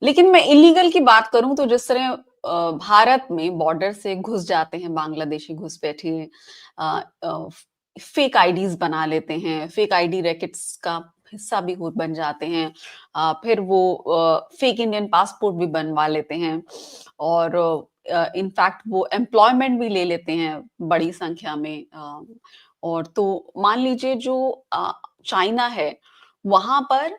लेकिन मैं इलीगल की बात करूं तो जिस तरह भारत में बॉर्डर से घुस जाते हैं बांग्लादेशी घुसपैठिए, फेक आईडीज बना लेते हैं, फेक आईडी रैकेट्स का हिस्सा भी हो बन जाते हैं। फिर वो फेक इंडियन पासपोर्ट भी बनवा लेते हैं और इनफैक्ट वो एम्प्लॉयमेंट भी ले लेते हैं बड़ी संख्या में। और तो मान लीजिए जो चाइना है वहां पर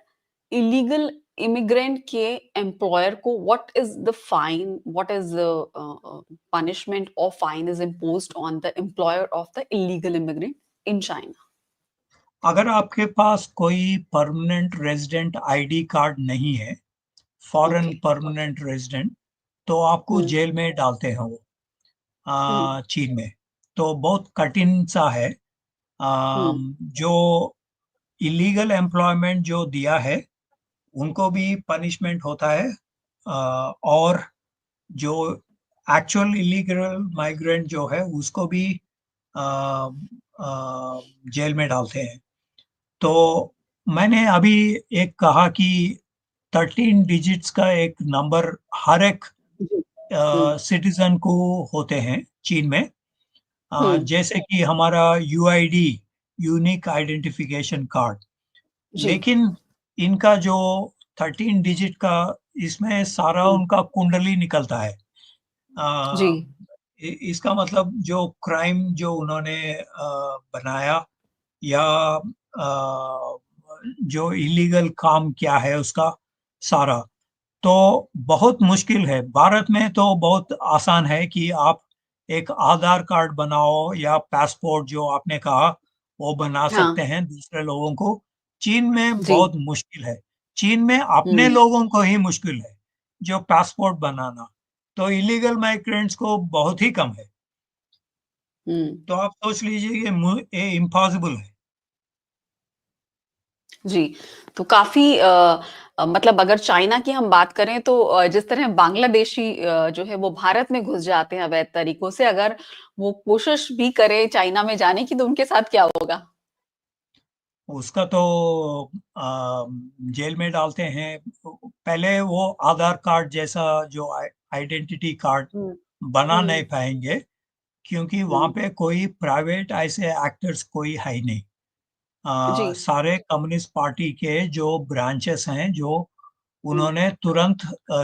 इलीगल इमिग्रेंट के एम्प्लॉयर को what is the fine, what is the punishment or fine is imposed on the employer of the illegal immigrant in China? अगर आपके पास कोई परमानेंट रेजिडेंट आईडी कार्ड नहीं है, फॉरेन Okay. परमानेंट रेजिडेंट, तो आपको हम्म। Jail में डालते हैं वो, हम्म। चीन में। तो बहुत कठिन सा है। हम्म। जो इलीगल एम्प्लॉयमेंट जो दिया है उनको भी पनिशमेंट होता है, और जो एक्चुअल इलीगल माइग्रेंट जो है उसको भी अ, जेल में डालते हैं। तो मैंने अभी एक कहा कि 13 डिजिट्स का एक नंबर हर एक जी। हम्म। सिटीजन को होते हैं चीन में। हम्म। जैसे कि हमारा यूआईडी, यूनिक आइडेंटिफिकेशन कार्ड। जी। लेकिन इनका जो 13 डिजिट का, इसमें सारा हम्म। उनका कुंडली निकलता है। जी। अ, इसका मतलब जो क्राइम जो उन्होंने बनाया, या जो इलीगल काम क्या है उसका सारा, तो बहुत मुश्किल है। भारत में तो बहुत आसान है कि आप एक आधार कार्ड बनाओ या पासपोर्ट जो आपने कहा वो बना हाँ। सकते हैं दूसरे लोगों को। चीन में जी। बहुत मुश्किल है। चीन में अपने हम्म। लोगों को ही मुश्किल है जो पासपोर्ट बनाना। तो इलीगल माइग्रेंट्स को बहुत ही कम है। हम्म। तो आप सोच लीजिए ये इम्पॉसिबल है। जी, तो काफ़ी मतलब अगर चाइना की हम बात करें तो जिस तरह बांग्लादेशी जो है वो भारत में घुस जाते हैं अवैध तरीकों से, अगर वो कोशिश भी करें चाइना में जाने की तो उनके साथ क्या होगा? उसका तो जेल में डालते हैं। पहले वो आधार कार्ड जैसा जो आइडेंटिटी कार्ड हुँ, बना नहीं हुँ, पाएंगे, क्योंकि वहां हुँ, पे कोई प्राइवेट ऐसे एक्टर्स कोई है ही नहीं। जी, सारे कम्युनिस्ट पार्टी के जो ब्रांचेस हैं, जो हुँ, उन्होंने तुरंत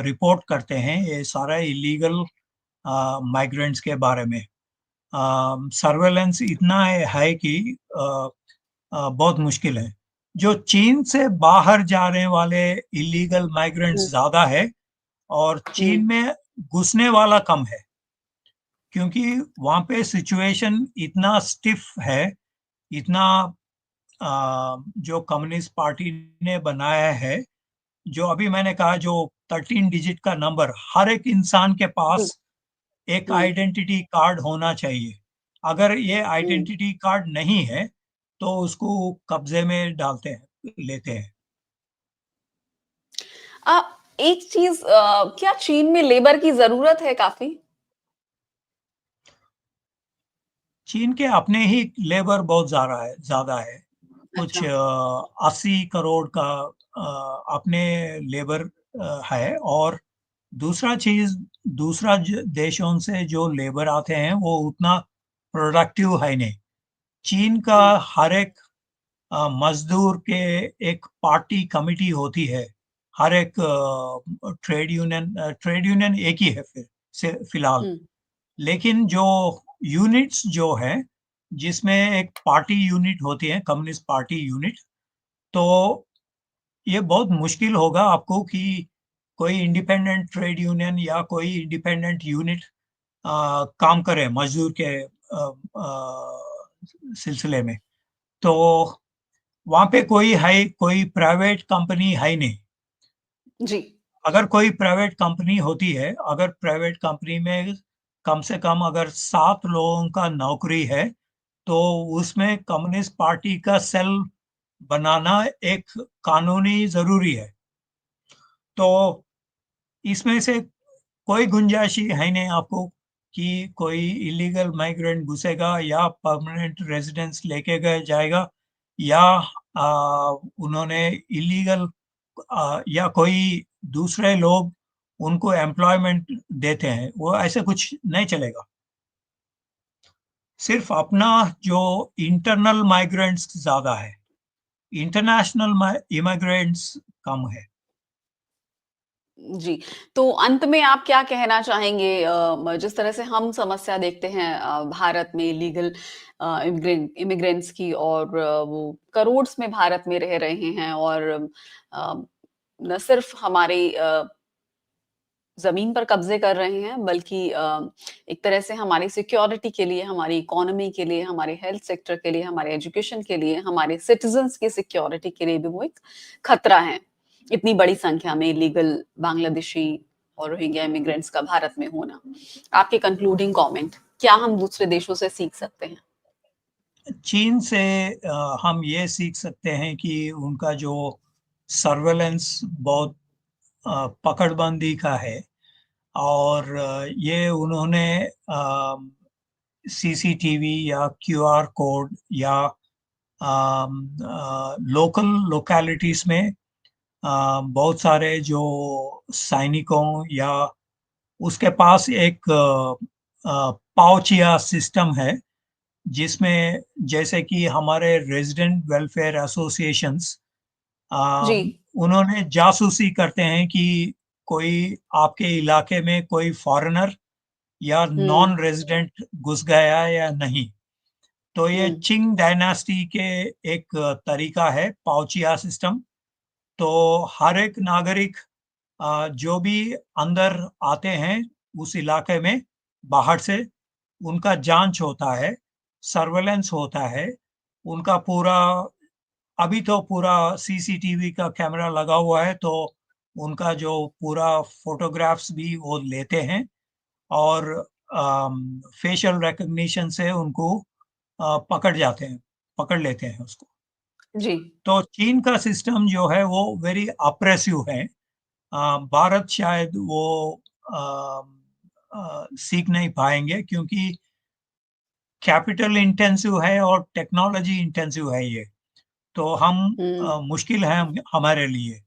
रिपोर्ट करते हैं ये सारा इलीगल माइग्रेंट्स के बारे में। सर्वेलेंस इतना है कि बहुत मुश्किल है। जो चीन से बाहर जाने वाले इलीगल माइग्रेंट्स हुँ, ज्यादा है, और हुँ, चीन में घुसने वाला कम है, क्योंकि वहां पे सिचुएशन इतना स्टिफ है, इतना जो कम्युनिस्ट पार्टी ने बनाया है। जो अभी मैंने कहा, जो 13 डिजिट का नंबर हर एक इंसान के हुँ, पास एक हुँ, आइडेंटिटी कार्ड होना चाहिए। अगर ये हुँ। आइडेंटिटी कार्ड नहीं है तो उसको कब्जे में डालते हैं, लेते हैं। अ, एक चीज़, क्या चीन में लेबर की ज़रूरत है काफ़ी? चीन के अपने ही लेबर बहुत ज्यादा है। कुछ अच्छा। 80 करोड़ का अपने लेबर है। और दूसरा चीज, देशों से जो लेबर आते हैं वो उतना प्रोडक्टिव है नहीं। चीन का हुँ, हर एक मजदूर के एक पार्टी कमिटी होती है। हर एक ट्रेड यूनियन एक ही है फिर से फिलहाल। हुँ, लेकिन जो यूनिट्स जो है, जिसमें एक पार्टी यूनिट होती है, कम्युनिस्ट पार्टी यूनिट, तो ये बहुत मुश्किल होगा आपको कि कोई इंडिपेंडेंट ट्रेड यूनियन या कोई इंडिपेंडेंट यूनिट काम करे मजदूर के सिलसिले में। तो वहां पे कोई है, कोई प्राइवेट कंपनी है नहीं। जी। अगर कोई प्राइवेट कंपनी होती है, अगर प्राइवेट कंपनी में कम से कम अगर 7 लोगों का नौकरी है, तो उसमें कम्युनिस्ट पार्टी का सेल बनाना एक कानूनी जरूरी है। तो इसमें से कोई गुंजाइश ही है नहीं आपको कि कोई इलीगल माइग्रेंट घुसेगा या परमानेंट रेजिडेंस लेके गए जाएगा, या उन्होंने इलीगल या कोई दूसरे लोग उनको एम्प्लॉयमेंट देते हैं, वो ऐसे कुछ नहीं चलेगा। सिर्फ अपना जो इंटरनल माइग्रेंट्स ज्यादा है, इंटरनेशनल इमिग्रेंट्स कम है। जी, तो अंत में आप क्या कहना चाहेंगे जिस तरह से हम समस्या देखते हैं भारत में लीगल इमिग्रेंट्स की और वो करोड्स में भारत में रह रहे हैं और अ, न सिर्फ हमारी ज़मीन पर कब्ज़े कर रहे हैं बल्कि एक तरह से हमारी सिक्योरिटी के लिए, हमारी इकोनॉमी के लिए, हमारे हेल्थ सेक्टर के लिए, हमारे एजुकेशन के लिए, हमारे सिटिज़न्स की सिक्योरिटी के लिए भी वो एक खतरा है। इतनी बड़ी संख्या में इलीगल बांग्लादेशी और रोहिंग्या इमिग्रेंट्स का भारत में होना। आपके कंक्लूडिंग कमेंट, क्या हम दूसरे देशों से सीख सकते हैं? चीन से हम ये सीख सकते हैं कि उनका जो सर्वेलेंस बहुत पकड़बंदी का है, और ये उन्होंने सीसीटीवी या क्यूआर कोड या लोकल लोकेलिटीज में बहुत सारे जो सैनिकों या उसके पास एक पाउचिया सिस्टम है, जिसमें जैसे कि हमारे रेजिडेंट वेलफेयर एसोसिएशंस, जी। उन्होंने जासूसी करते हैं कि कोई आपके इलाके में कोई फॉरेनर या हुँ, नॉन रेजिडेंट घुस गया है या नहीं। तो ये हुँ, चिंग डायनास्टी के एक तरीका है पाउचिया सिस्टम। तो हर एक नागरिक जो भी अंदर आते हैं उस इलाके में बाहर से, उनका जांच होता है, सर्वेलेंस होता है, उनका पूरा, अभी तो पूरा सीसीटीवी का कैमरा लगा हुआ है, तो उनका जो पूरा फोटोग्राफ्स भी वो लेते हैं, और फेशियल रिकग्निशन से उनको पकड़ जाते हैं, पकड़ लेते हैं उसको। जी। तो चीन का सिस्टम जो है वो वेरी अप्रेसिव है। भारत शायद वो सीख नहीं पाएंगे, क्योंकि कैपिटल इंटेंसिव है और टेक्नोलॉजी इंटेंसिव है ये। तो हम हुँ, मुश्किल है हमारे लिए।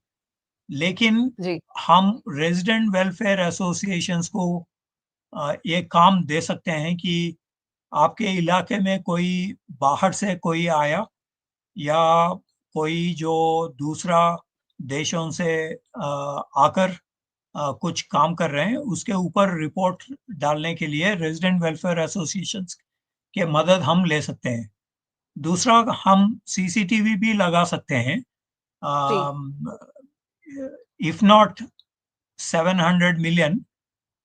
लेकिन जी, हम रेजिडेंट वेलफेयर एसोसिएशंस को ये काम दे सकते हैं कि आपके इलाके में कोई बाहर से कोई आया, या कोई जो दूसरा देशों से आकर कुछ काम कर रहे हैं, उसके ऊपर रिपोर्ट डालने के लिए रेजिडेंट वेलफेयर एसोसिएशंस के मदद हम ले सकते हैं। दूसरा, हम सीसीटीवी भी लगा सकते हैं। जी। इफ नॉट 700 मिलियन,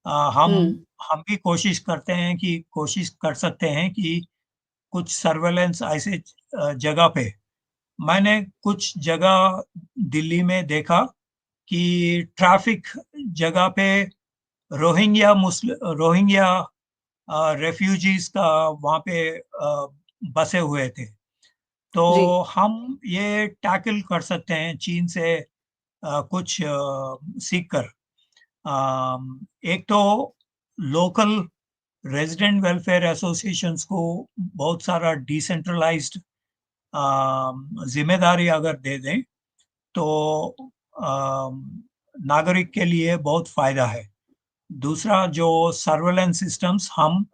हम हुँ, हम भी कोशिश करते हैं कि कोशिश कर सकते हैं कि कुछ सर्वेलेंस ऐसे जगह पे, मैंने कुछ जगह दिल्ली में देखा कि ट्रैफिक जगह पे रोहिंग्या रेफ्यूजीज का वहाँ पे बसे हुए थे। तो जी। हम ये टैकल कर सकते हैं चीन से कुछ सीख कर। एक तो लोकल रेजिडेंट वेलफेयर एसोसिएशंस को बहुत सारा डिसेंट्रलाइज्ड जिम्मेदारी अगर दे दें, तो नागरिक के लिए बहुत फायदा है। दूसरा, जो सर्वेलेंस सिस्टम्स हम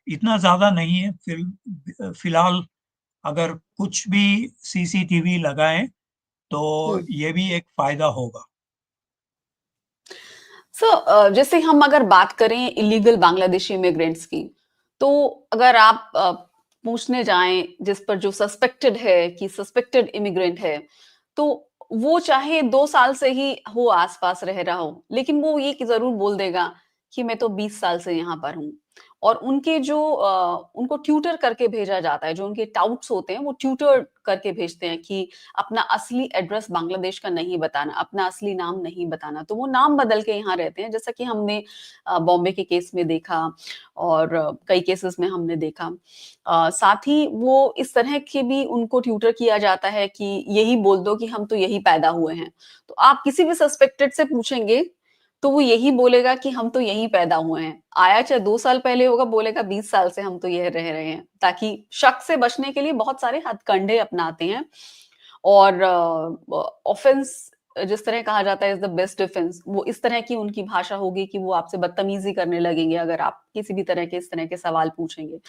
इतना ज्यादा नहीं है, फिलहाल अगर कुछ भी सीसीटीवी लगाएं तो हुँ। ये भी एक फायदा होगा। जैसे हम अगर बात करें इलीगल बांग्लादेशी इमिग्रेंट्स की, तो अगर आप पूछने जाएँ जिस पर जो सस्पेक्टेड है कि सस्पेक्टेड इमिग्रेंट है, तो वो चाहे 2 साल से ही हो आस-पास रह रहा हो, लेकिन वो ये कि ज़रूर बोल देगा कि मैं तो 20 साल से यहाँ पर हूँ। और उनके जो उनको ट्यूटर करके भेजा जाता है, जो उनके टाउट्स होते हैं, वो ट्यूटर करके भेजते हैं कि अपना असली एड्रेस बांग्लादेश का नहीं बताना, अपना असली नाम नहीं बताना, तो वो नाम बदल के यहाँ रहते हैं, जैसा कि हमने बॉम्बे के केस में देखा और कई केसेस में हमने देखा। साथ ही वो इस तरह के भी उनको ट्यूटर किया जाता है कि यही बोल दो कि हम तो यहीं पैदा हुए हैं। तो आप किसी भी सस्पेक्टेड से पूछेंगे, तो वो यही बोलेगा कि हम तो यहीं पैदा हुए हैं। आया चाहे 2 साल पहले होगा, बोलेगा 20 साल से हम तो यह रह रहे हैं, ताकि शक से बचने के लिए बहुत सारे हथकंडे अपनाते हैं और ऑफेंस जिस तरह कहा जाता है इज़ द बेस्ट डिफेंस, वो इस तरह की उनकी भाषा होगी कि वो आपसे बदतमीज़ी करने लगेंगे अगर आप किसी भी तरह के इस तरह के सवाल पूछेंगे।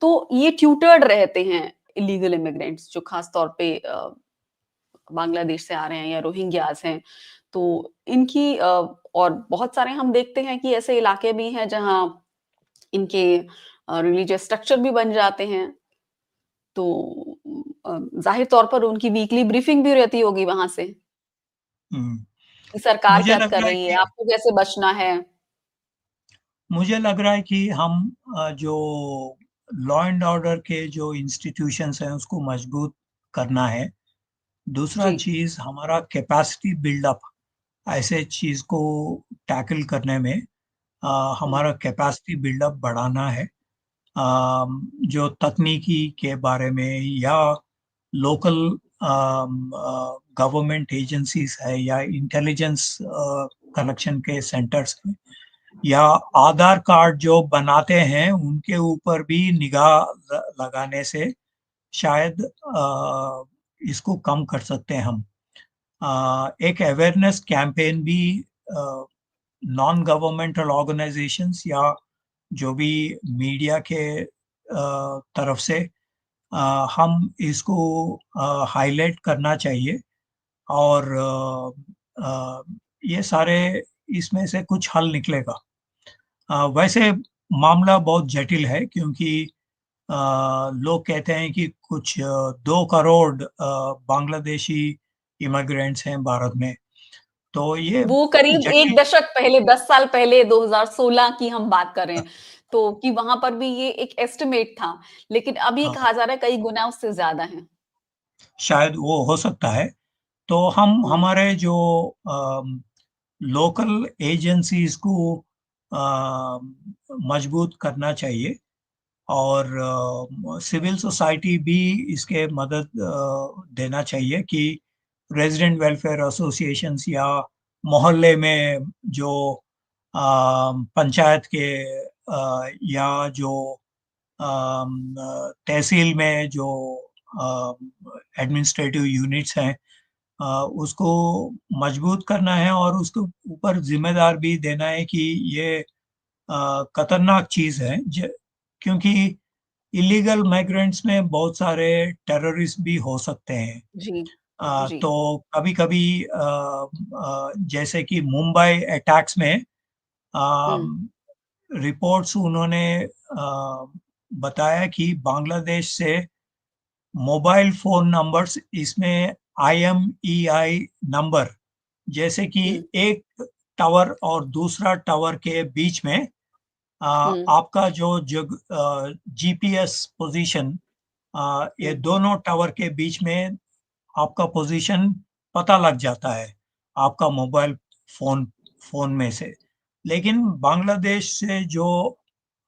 तो ये ट्यूटर्ड रहते हैं इलीगल इमिग्रेंट्स जो खास तौर पे बांग्लादेश से आ रहे हैं या रोहिंग्यास हैं। तो इनकी और बहुत सारे हम देखते हैं कि ऐसे इलाके भी हैं जहाँ इनके रिलीजियस स्ट्रक्चर भी बन जाते हैं। तो ज़ाहिर तौर पर उनकी वीकली ब्रीफिंग भी रहती होगी वहाँ से, हम्म। कि सरकार मुझे क्या लग कर रहा है रही है, कि आपको कैसे बचना है। मुझे लग रहा है कि हम जो लॉ एंड ऑर्डर के जो इंस्टीट्यूशंस हैं उसको मजबूत करना है। दूसरा जी। चीज हमारा कैपेसिटी बिल्डअप, ऐसे चीज को टैकल करने में हुँ, हमारा कैपेसिटी बिल्डअप बढ़ाना है। जो तकनीकी के बारे में या लोकल गवर्नमेंट एजेंसीज है या इंटेलिजेंस कलेक्शन के सेंटर्स हैं या आधार कार्ड जो बनाते हैं उनके ऊपर भी निगाह लगाने से शायद इसको कम कर सकते हैं हम। एक अवेयरनेस कैंपेन भी नॉन गवर्नमेंटल ऑर्गेनाइजेशंस या जो भी मीडिया के तरफ से हम इसको हाईलाइट करना चाहिए। और ये सारे इसमें से कुछ हल निकलेगा। वैसे मामला बहुत जटिल है क्योंकि लोग कहते हैं कि कुछ 2 करोड़ बांग्लादेशी इमिग्रेंट्स हैं भारत में। तो ये वो करीब 1 जटिल। दशक पहले 10 साल पहले 2016 की हम बात कर रहे हैं, तो कि वहाँ पर भी ये एक एस्टिमेट था, लेकिन अब ये हाँ, कहा जा रहा है कई गुना उससे ज़्यादा हैं। शायद वो हो सकता है। तो हम हुँ, हमारे जो लोकल एजेंसीज को मजबूत करना चाहिए। और सिविल सोसाइटी भी इसके मदद देना चाहिए कि रेजिडेंट वेलफेयर एसोसिएशंस या मोहल्ले में जो पंचायत के या जो तहसील में जो एडमिनिस्ट्रेटिव यूनिट्स हैं उसको मजबूत करना है और उसके ऊपर जिम्मेदार भी देना है कि ये खतरनाक चीज है। क्योंकि इलीगल माइग्रेंट्स में बहुत सारे टेररिस्ट भी हो सकते हैं। जी, जी। तो कभी कभी जैसे कि मुंबई अटैक्स में हुँ, रिपोर्ट्स उन्होंने बताया कि बांग्लादेश से मोबाइल फोन नंबर्स इसमें IMEI नंबर, जैसे कि हुँ, एक टावर और दूसरा टावर के बीच में हुँ, आपका जो जग GPS पोजीशन, ये हुँ, दोनों टावर के बीच में आपका पोजीशन पता लग जाता है आपका मोबाइल फोन फोन में से। लेकिन बांग्लादेश से जो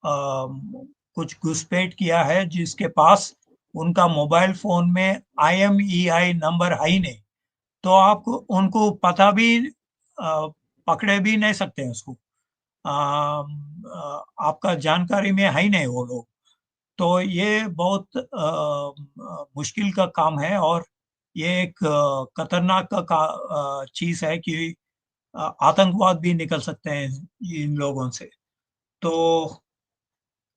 कुछ घुसपैठ किया है जिसके पास उनका मोबाइल फोन में IMEI नंबर है ही नहीं, तो आप उनको पता भी पकड़े भी नहीं सकते हैं उसको। आपका जानकारी में है ही नहीं वो लोग। तो ये बहुत मुश्किल का काम है और ये एक खतरनाक चीज है कि आतंकवाद भी निकल सकते हैं इन लोगों से। तो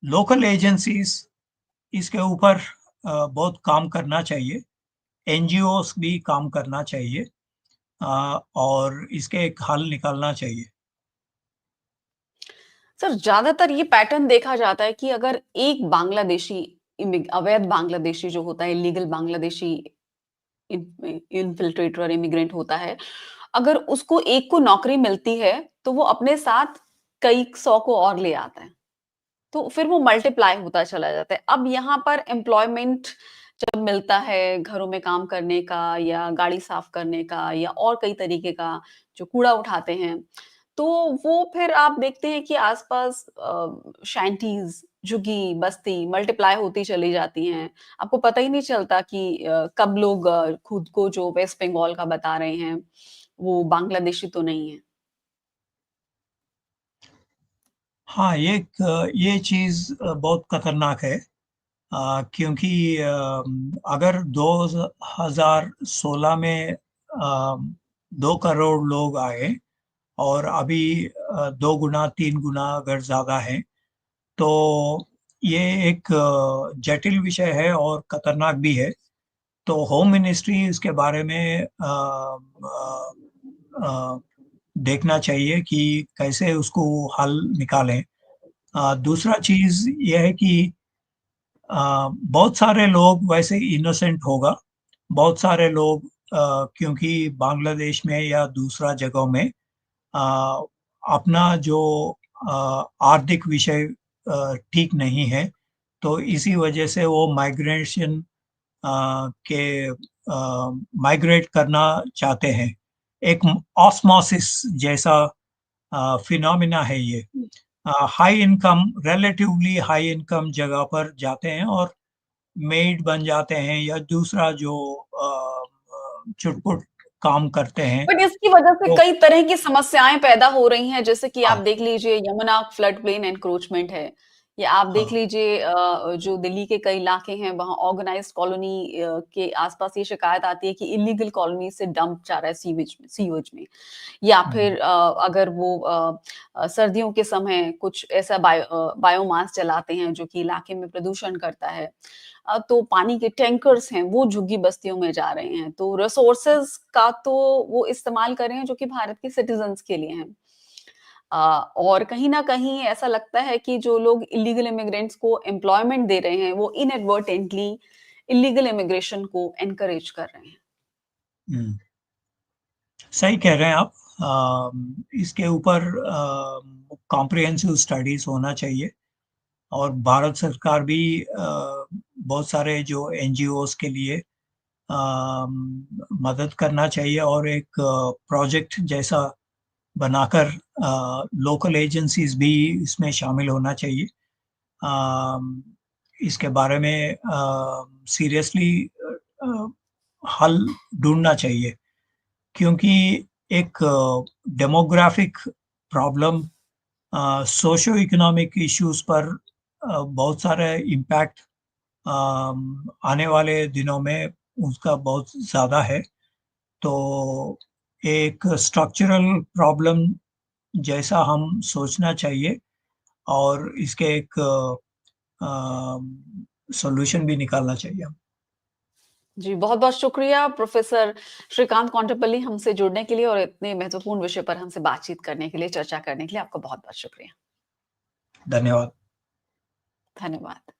लोकल एजेंसीज इसके ऊपर बहुत काम करना चाहिए। NGOs भी काम करना चाहिए और इसके एक हल निकालना चाहिए। सर ज़्यादातर ये पैटर्न देखा जाता है कि अगर एक बांग्लादेशी अवैध बांग्लादेशी जो होता है, इल्लीगल बांग्लादेशी इन्फिल्ट्रेटर और इमिग्रेंट होता है, अगर उसको एक को नौकरी मिलती है, तो वो अपने साथ कई 100 को और ले आता है। तो फिर वो मल्टीप्लाई होता चला जाता है। अब यहाँ पर एम्प्लॉयमेंट जब मिलता है, घरों में काम करने का या गाड़ी साफ करने का या और कई तरीके का जो कूड़ा उठाते हैं, तो वो फिर आप देखते हैं कि आस-पास शैंटीज़, झुग्गी, बस्ती मल्टीप्लाई होती चली जाती हैं। आपको पता ही नहीं चलता कि कब लोग खुद को जो वेस्ट बंगाल का बता रहे हैं, वो बांग्लादेशी तो नहीं है। हाँ, ये चीज बहुत खतरनाक है। क्योंकि अगर 2016 में 2 करोड़ लोग आए और अभी 2 गुना 3 गुना अगर ज्यादा है, तो ये एक जटिल विषय है और खतरनाक भी है। तो होम मिनिस्ट्री इसके बारे में अ, देखना चाहिए कि कैसे उसको हल निकालें। दूसरा चीज यह है कि बहुत सारे लोग वैसे इनोसेंट होगा, बहुत सारे लोग क्योंकि बांग्लादेश में या दूसरा जगहों में अ, अपना जो आर्थिक विषय ठीक नहीं है, तो इसी वजह से वो माइग्रेशन के माइग्रेट करना चाहते हैं। एक ऑस्मोसिस जैसा फिनोमिना है ये। High income, relatively high income जगह पर जाते हैं और मेड बन जाते हैं या दूसरा जो चुटपुट काम करते हैं। बट इसकी वजह से तो कई तरह की समस्याएं पैदा हो रही हैं, जैसे कि आप हाँ, देख लीजिए यमुना फ्लड प्लेन एनक्रोचमेंट है, या आप देख हाँ, लीजिए जो दिल्ली के कई इलाके हैं वहाँ ऑर्गेनाइज्ड कॉलोनी के आसपास ये शिकायत आती है कि इलीगल कॉलोनी से डंप जा रहा है सीवेज में। या हम्म, फिर अगर वो सर्दियों के समय कुछ ऐसा बायोमास जलाते हैं जो कि इलाके में प्रदूषण करता है, तो पानी के टैंकर्स हैं वो झुग्गी बस्तियों में जा रहे हैं, तो रिसोर्सेज का तो वो इस्तेमाल कर रहे हैं जो कि भारत के सिटीजन्स के लिए हैं। और कहीं न कहीं ऐसा लगता है कि जो लोग इल्लीगल इमिग्रेंट्स को एम्प्लॉयमेंट दे रहे हैं, वो इनएडवर्टेंटली इल्लीगल इमिग्रेशन को एनकरेज कर रहे हैं। हम्म। सही कह रहे हैं आप। इसके ऊपर कॉम्प्रिहेंसिव स्टडीज होना चाहिए और भारत सरकार भी बहुत सारे जो एनजीओस के लिए मदद करना चाहिए और एक प्रोजेक्ट जैसा बनाकर लोकल एजेंसीज भी इसमें शामिल होना चाहिए। अम, इसके बारे में सीरियसली हल ढूंढना चाहिए, क्योंकि एक demographic problem, socio economic issues पर बहुत सारे इम्पैक्ट आने वाले दिनों में उसका बहुत ज़्यादा है। तो एक स्ट्रक्चरल प्रॉब्लम जैसा हम सोचना चाहिए और इसके एक सॉल्यूशन भी निकालना चाहिए। जी, बहुत-बहुत शुक्रिया प्रोफ़ेसर श्रीकांत कौंटेपल्ली हमसे जुड़ने के लिए और इतने महत्वपूर्ण विषय पर हमसे बातचीत करने के लिए, चर्चा करने के लिए आपका बहुत-बहुत शुक्रिया। धन्यवाद। धन्यवाद।